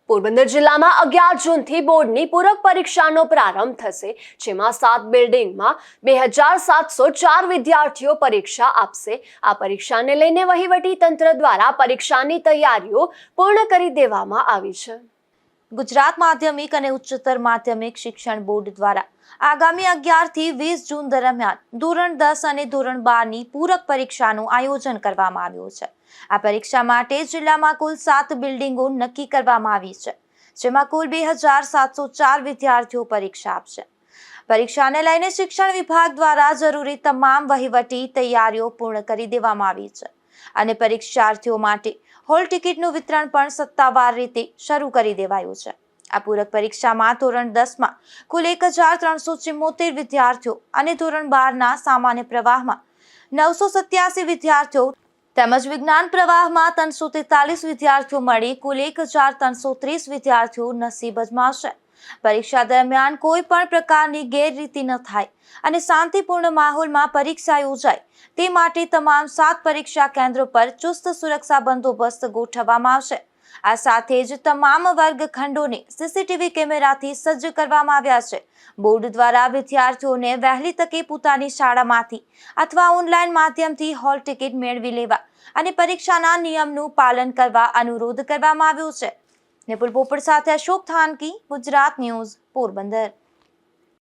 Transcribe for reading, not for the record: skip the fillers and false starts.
પોરબંદર જિલ્લામાં 11 જૂનથી બોર્ડની પૂરક પરીક્ષાનો પ્રારંભ થશે, જેમાં 7 બિલ્ડિંગમાં 2704 વિદ્યાર્થીઓ પરીક્ષા આપશે। આ પરીક્ષાને લઈને વહીવટી તંત્ર દ્વારા પરીક્ષાની તૈયારીઓ પૂર્ણ કરી દેવામાં આવી છે। ગુજરાત માધ્યમિક અને ઉચ્ચતર માધ્યમિક શિક્ષણ બોર્ડ દ્વારા આગામી 11 થી 20 જૂન દરમિયાન ધોરણ 10 અને ધોરણ 12 ની પૂરક પરીક્ષાનું આયોજન કરવામાં આવ્યું છે। આ પરીક્ષા માટે જિલ્લામાં કુલ 7 બિલ્ડિંગો નક્કી કરવામાં આવી છે, જેમાં કુલ 2704 વિદ્યાર્થીઓ પરીક્ષા આપશે। પરીક્ષાને લઈને શિક્ષણ વિભાગ દ્વારા જરૂરી તમામ વહીવટી તૈયારીઓ પૂર્ણ કરી દેવામાં આવી છે અને પરીક્ષાર્થીઓ માટે હોલ ટિકિટનું વિતરણ પણ સત્તાવાર રીતે શરૂ કરી દેવાયું છે। આ પૂરક પરીક્ષામાં ધોરણ 10માં કુલ 1374 વિદ્યાર્થીઓ અને ધોરણ 12ના સામાન્ય પ્રવાહમાં 987 વિદ્યાર્થીઓ તેમજ વિજ્ઞાન પ્રવાહમાં 343 વિદ્યાર્થીઓ મળી કુલ 1330 વિદ્યાર્થીઓ નસીબ અજમાવશે। પરીક્ષા દરમિયાન કોઈ પણ પ્રકારની ગેરરીતિ ન થાય અને શાંતિપૂર્ણ માહોલમાં પરીક્ષા યોજાય તે માટે તમામ 7 પરીક્ષા કેન્દ્રો પર ચુસ્ત સુરક્ષા બંદોબસ્ત ગોઠવવામાં આવશે। આ સાથે જ તમામ વર્ગખંડોને સીસીટીવી કેમેરાથી સજ્જ કરવામાં આવ્યા છે। બોર્ડ દ્વારા વિદ્યાર્થીઓને વહેલી તકે પોતાની શાળામાંથી અથવા ઓનલાઈન માધ્યમથી હોલ ટિકિટ મેળવી લેવા અને પરીક્ષાના નિયમનું પાલન કરવા અનુરોધ કરવામાં આવ્યો છે। નિપુલ પોપટ સાથે અશોક થાનકી, ગુજરાત ન્યૂઝ, પોરબંદર।